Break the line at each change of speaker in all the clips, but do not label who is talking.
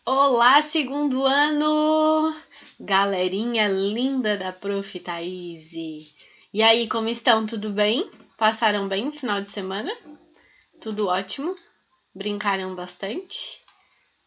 Olá, segundo ano! Galerinha linda da Prof. Thaís. E aí, como estão? Tudo bem? Passaram bem o final de semana? Tudo ótimo? Brincaram bastante?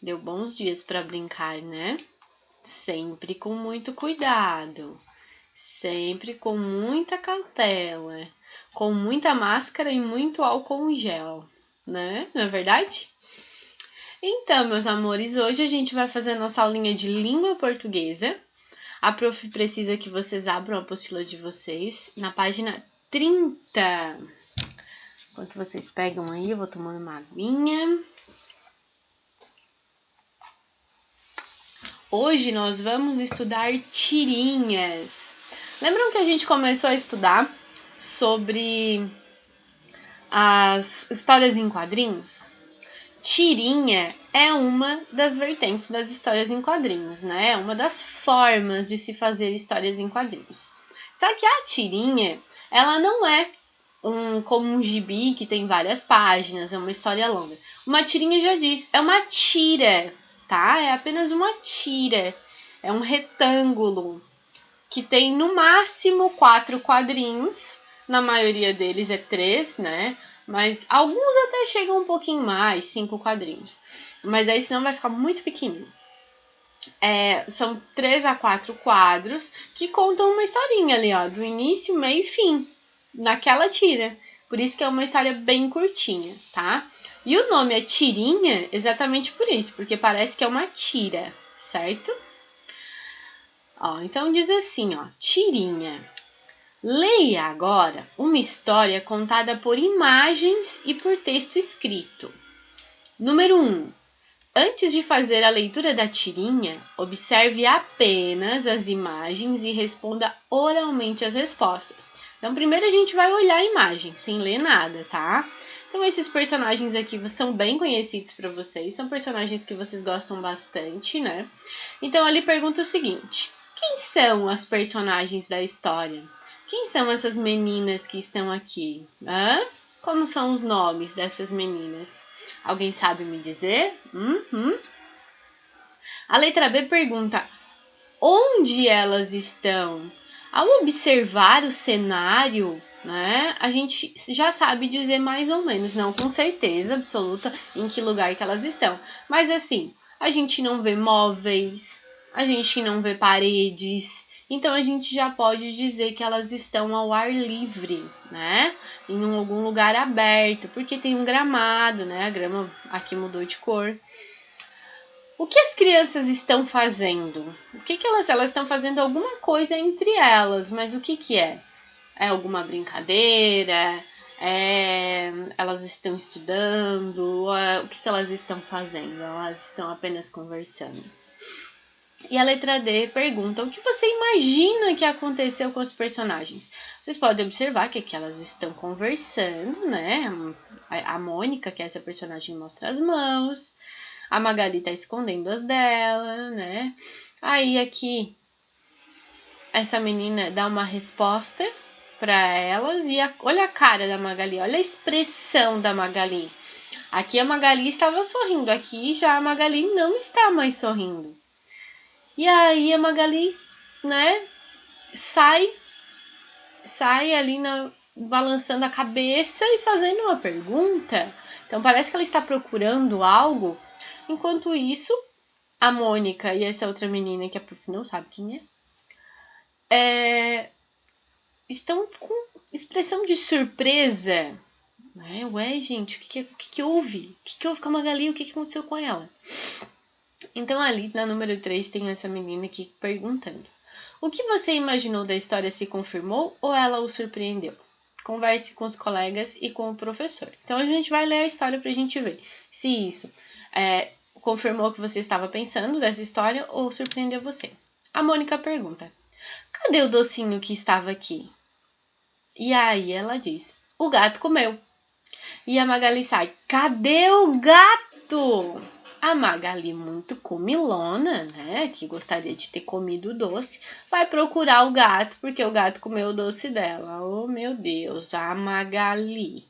Deu bons dias para brincar, né? Sempre com muito cuidado, sempre com muita cautela, com muita máscara e muito álcool em gel, né? Não é verdade? Então, meus amores, hoje a gente vai fazer a nossa aulinha de língua portuguesa. A prof precisa que vocês abram a apostila de vocês na página 30. Enquanto vocês pegam aí, eu vou tomando uma aguinha. Hoje nós vamos estudar tirinhas. Lembram que a gente começou a estudar sobre as histórias em quadrinhos? Tirinha é uma das vertentes das histórias em quadrinhos, né? É uma das formas de se fazer histórias em quadrinhos. Só que a tirinha, ela não é como um gibi que tem várias páginas, é uma história longa. Uma tirinha já diz, é uma tira, tá? É apenas uma tira. É um retângulo que tem no máximo 4 quadrinhos. Na maioria deles é 3, né? Mas alguns até chegam um pouquinho mais, 5 quadrinhos. Mas aí senão vai ficar muito pequenininho. São 3 a 4 quadros que contam uma historinha ali, ó, do início, meio e fim, naquela tira. Por isso que é uma história bem curtinha, tá? E o nome é tirinha exatamente por isso, porque parece que é uma tira, certo? Ó, então diz assim, ó, tirinha. Leia agora uma história contada por imagens e por texto escrito. Número 1. Antes de fazer a leitura da tirinha, observe apenas as imagens e responda oralmente as respostas. Então, primeiro a gente vai olhar a imagem, sem ler nada, tá? Então, esses personagens aqui são bem conhecidos para vocês, são personagens que vocês gostam bastante, né? Então, ali pergunta o seguinte: quem são as personagens da história? Quem são essas meninas que estão aqui? Como são os nomes dessas meninas? Alguém sabe me dizer? A letra B pergunta: onde elas estão? Ao observar o cenário, né, a gente já sabe dizer mais ou menos, não com certeza absoluta em que lugar que elas estão. Mas assim, a gente não vê móveis, a gente não vê paredes, então a gente já pode dizer que elas estão ao ar livre, né? Em algum lugar aberto, porque tem um gramado, né? A grama aqui mudou de cor. O que as crianças estão fazendo? O que elas estão fazendo alguma coisa entre elas, mas o que é? É alguma brincadeira? Elas estão estudando? O que elas estão fazendo? Elas estão apenas conversando. E a letra D pergunta: o que você imagina que aconteceu com os personagens? Vocês podem observar que aqui elas estão conversando, né? A Mônica, que é essa personagem, mostra as mãos. A Magali tá escondendo as dela, né? Aí aqui, essa menina dá uma resposta para elas e olha a cara da Magali, olha a expressão da Magali. Aqui a Magali estava sorrindo, aqui já a Magali não está mais sorrindo. E aí a Magali, né, sai ali balançando a cabeça e fazendo uma pergunta. Então parece que ela está procurando algo. Enquanto isso, a Mônica e essa outra menina que a prof não sabe quem estão com expressão de surpresa. Ué, gente, o que houve? O que houve com a Magali? O que aconteceu com ela? Então ali na número 3 tem essa menina aqui perguntando: o que você imaginou da história se confirmou ou ela o surpreendeu? Converse com os colegas e com o professor. Então a gente vai ler a história pra gente ver se isso confirmou o que você estava pensando dessa história ou surpreendeu você. A Mônica pergunta: cadê o docinho que estava aqui? E aí ela diz: o gato comeu. E a Magali sai: cadê o gato? A Magali, muito comilona, né, que gostaria de ter comido o doce, vai procurar o gato, porque o gato comeu o doce dela. Oh, meu Deus, a Magali.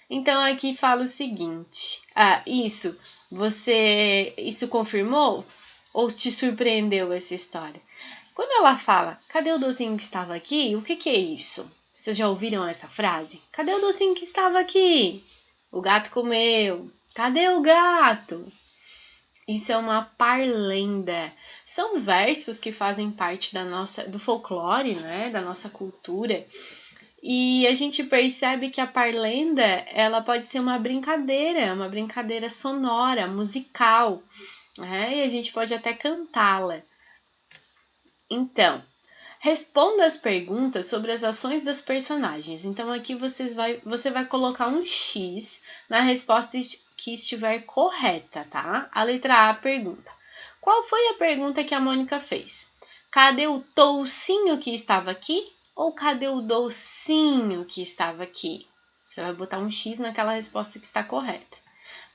Então, aqui fala o seguinte. Isso confirmou ou te surpreendeu essa história? Quando ela fala, cadê o docinho que estava aqui? O que é isso? Vocês já ouviram essa frase? Cadê o docinho que estava aqui? O gato comeu. Cadê o gato? Isso é uma parlenda. São versos que fazem parte do folclore, né? Da nossa cultura. E a gente percebe que a parlenda, ela pode ser uma brincadeira sonora, musical, né? E a gente pode até cantá-la. Então, responda as perguntas sobre as ações das personagens. Então, aqui você vai colocar um X na resposta que estiver correta, tá? A letra A pergunta: qual foi a pergunta que a Mônica fez? Cadê o toucinho que estava aqui? Ou cadê o docinho que estava aqui? Você vai botar um X naquela resposta que está correta.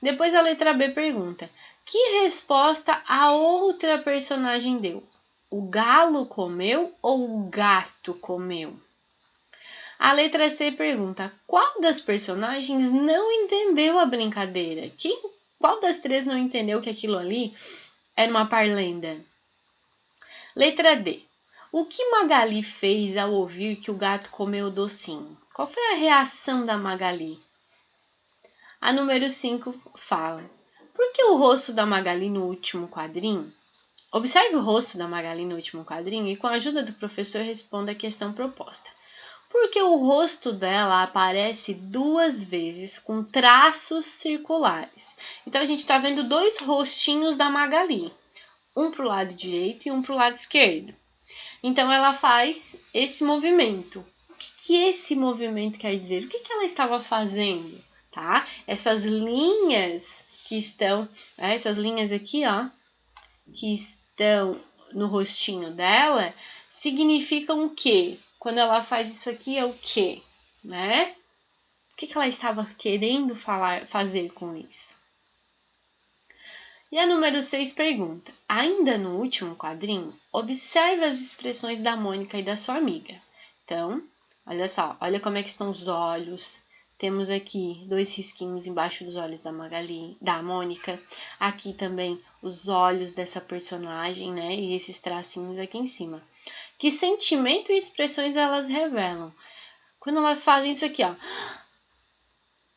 Depois a letra B pergunta: que resposta a outra personagem deu? O galo comeu ou o gato comeu? A letra C pergunta: qual das personagens não entendeu a brincadeira? Qual das três não entendeu que aquilo ali era uma parlenda? Letra D: o que Magali fez ao ouvir que o gato comeu o docinho? Qual foi a reação da Magali? A número 5 fala: por que o rosto da Magali no último quadrinho? Observe o rosto da Magali no último quadrinho e, com a ajuda do professor, responda a questão proposta. Por que o rosto dela aparece 2 vezes com traços circulares? Então, a gente está vendo 2 rostinhos da Magali. Um para o lado direito e um para o lado esquerdo. Então, ela faz esse movimento. O que esse movimento quer dizer? O que ela estava fazendo? Tá? Essas linhas que estão... essas linhas aqui, ó, que estão no rostinho dela, significam o quê? Quando ela faz isso aqui, é o quê? Né? O que ela estava querendo fazer com isso? E a número 6 pergunta: ainda no último quadrinho, observe as expressões da Mônica e da sua amiga. Então, olha só, olha como é que estão os olhos. Temos aqui 2 risquinhos embaixo dos olhos da Mônica. Aqui também os olhos dessa personagem, né? E esses tracinhos aqui em cima. Que sentimento e expressões elas revelam? Quando elas fazem isso aqui, ó.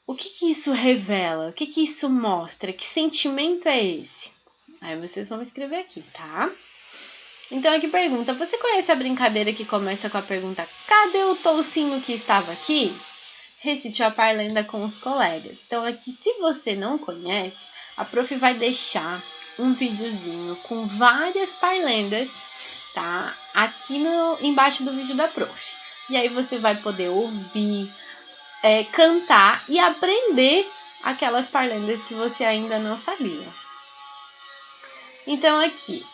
O que isso revela? O que isso mostra? Que sentimento é esse? Aí vocês vão escrever aqui, tá? Então aqui pergunta: você conhece a brincadeira que começa com a pergunta: cadê o toucinho que estava aqui? Recite a parlenda com os colegas. Então aqui, se você não conhece, a prof vai deixar um videozinho com várias parlendas, tá? Aqui embaixo do vídeo da prof. E aí você vai poder ouvir, cantar e aprender aquelas parlendas que você ainda não sabia. Então aqui,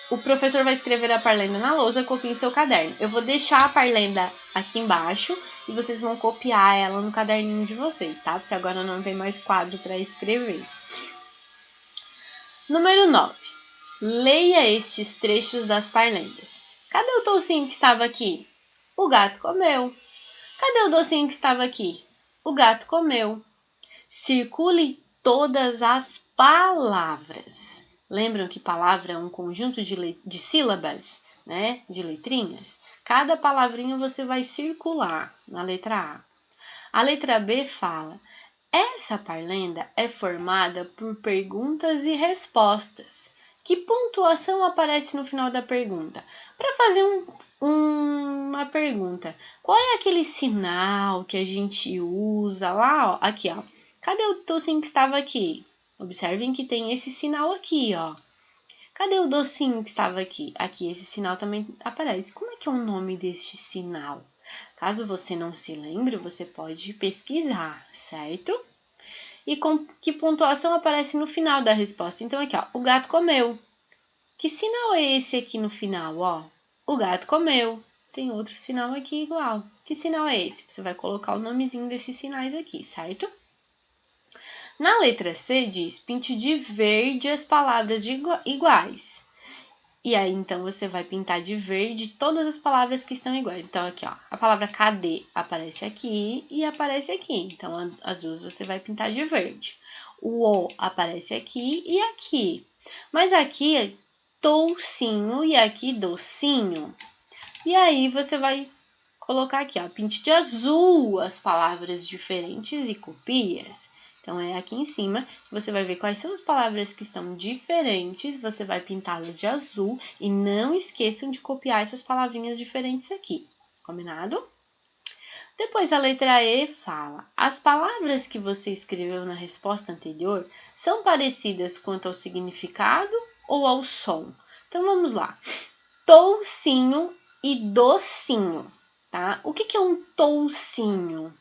o professor vai escrever a parlenda na lousa, copie em seu caderno. Eu vou deixar a parlenda aqui embaixo e vocês vão copiar ela no caderninho de vocês, tá? Porque agora não tem mais quadro para escrever. Número 9. Leia estes trechos das parlendas. Cadê o toucinho que estava aqui? O gato comeu. Cadê o docinho que estava aqui? O gato comeu. Circule todas as palavras. Lembram que palavra é um conjunto de sílabas, né? De letrinhas? Cada palavrinha você vai circular na letra A. A letra B fala: essa parlenda é formada por perguntas e respostas. Que pontuação aparece no final da pergunta? Para fazer uma pergunta, qual é aquele sinal que a gente usa lá, ó? Aqui, ó. Cadê o docinho que estava aqui? Observem que tem esse sinal aqui, ó. Cadê o docinho que estava aqui? Aqui, esse sinal também aparece. Como é que é o nome deste sinal? Caso você não se lembre, você pode pesquisar, certo? E com que pontuação aparece no final da resposta? Então, aqui, ó, o gato comeu. Que sinal é esse aqui no final, ó? O gato comeu. Tem outro sinal aqui igual. Que sinal é esse? Você vai colocar o nomezinho desses sinais aqui, certo? Na letra C diz: pinte de verde as palavras iguais. E aí, então, você vai pintar de verde todas as palavras que estão iguais. Então, aqui, ó, a palavra cadê aparece aqui e aparece aqui. Então, as duas você vai pintar de verde. O aparece aqui e aqui. Mas aqui é toucinho e aqui docinho. E aí, você vai colocar aqui, ó, pinte de azul as palavras diferentes e copias. Então, é aqui em cima, você vai ver quais são as palavras que estão diferentes, você vai pintá-las de azul e não esqueçam de copiar essas palavrinhas diferentes aqui, combinado? Depois a letra E fala, as palavras que você escreveu na resposta anterior são parecidas quanto ao significado ou ao som? Então, vamos lá. Toucinho e docinho, tá? O que é um toucinho?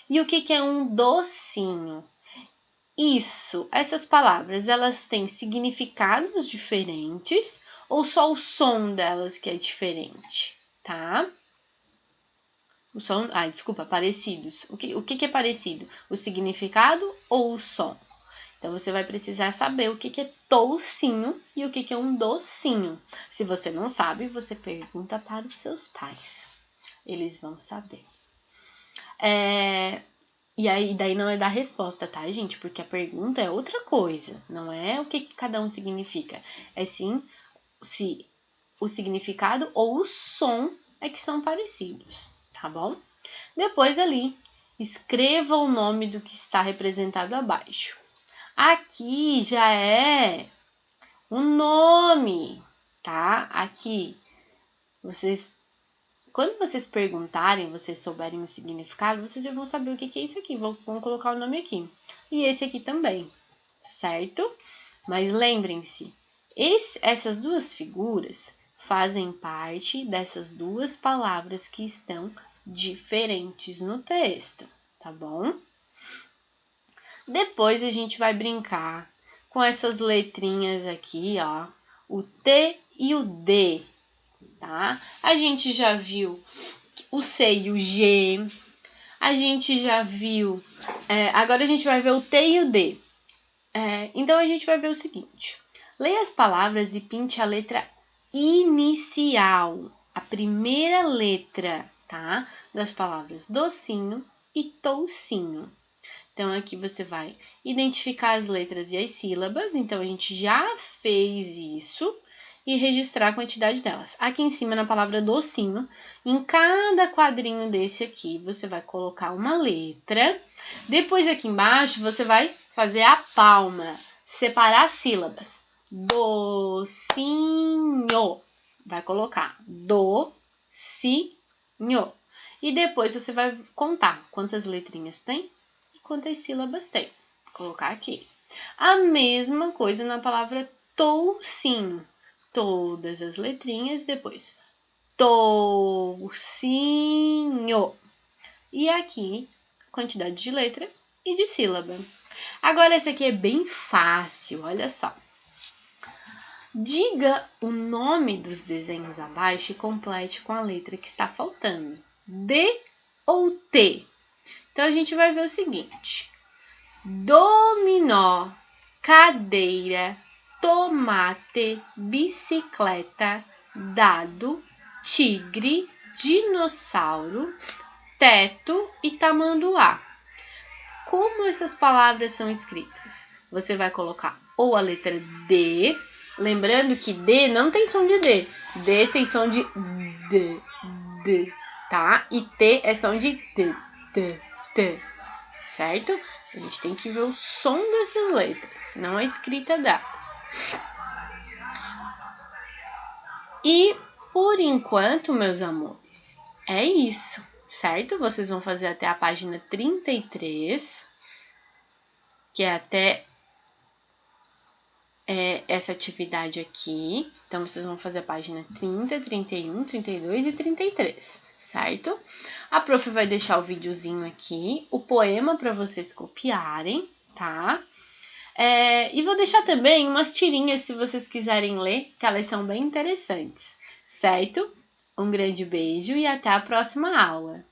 E o que é um docinho? Isso, essas palavras, elas têm significados diferentes ou só o som delas que é diferente, tá? O som, desculpa, parecidos. O que é parecido? O significado ou o som? Então, você vai precisar saber o que é toucinho e o que é um docinho. Se você não sabe, você pergunta para os seus pais. Eles vão saber. E aí, daí não é dar resposta, tá, gente? Porque a pergunta é outra coisa. Não é o que cada um significa. É sim se o significado ou o som é que são parecidos, tá bom? Depois ali, escreva o nome do que está representado abaixo. Aqui já é o nome, tá? Aqui, quando vocês perguntarem, vocês souberem o significado, vocês já vão saber o que é isso aqui. Vão colocar o nome aqui. E esse aqui também, certo? Mas lembrem-se, essas duas figuras fazem parte dessas duas palavras que estão diferentes no texto, tá bom? Depois a gente vai brincar com essas letrinhas aqui, ó, o T e o D, tá? A gente já viu o C e o G, a gente já viu, agora a gente vai ver o T e o D. Então, a gente vai ver o seguinte, leia as palavras e pinte a letra inicial, a primeira letra, tá? Das palavras docinho e toucinho. Então, aqui você vai identificar as letras e as sílabas. Então, a gente já fez isso. E registrar a quantidade delas. Aqui em cima, na palavra docinho, em cada quadrinho desse aqui, você vai colocar uma letra. Depois, aqui embaixo, você vai fazer a palma. Separar as sílabas. Docinho. Vai colocar docinho. E depois, você vai contar quantas letrinhas tem. Quantas sílabas tem. Vou colocar aqui. A mesma coisa na palavra toucinho. Todas as letrinhas, depois toucinho. E aqui, quantidade de letra e de sílaba. Agora, esse aqui é bem fácil, olha só. Diga o nome dos desenhos abaixo e complete com a letra que está faltando. D ou T? Então, a gente vai ver o seguinte. Dominó, cadeira, tomate, bicicleta, dado, tigre, dinossauro, teto e tamanduá. Como essas palavras são escritas? Você vai colocar ou a letra D, lembrando que D não tem som de D. D tem som de D, tá? E T é som de T. Certo? A gente tem que ver o som dessas letras, não a escrita delas. E, por enquanto, meus amores, é isso, certo? Vocês vão fazer até a página 33, que é até essa atividade aqui. Então, vocês vão fazer a página 30, 31, 32 e 33, certo? A prof vai deixar o videozinho aqui, o poema para vocês copiarem, tá? E vou deixar também umas tirinhas se vocês quiserem ler, que elas são bem interessantes, certo? Um grande beijo e até a próxima aula!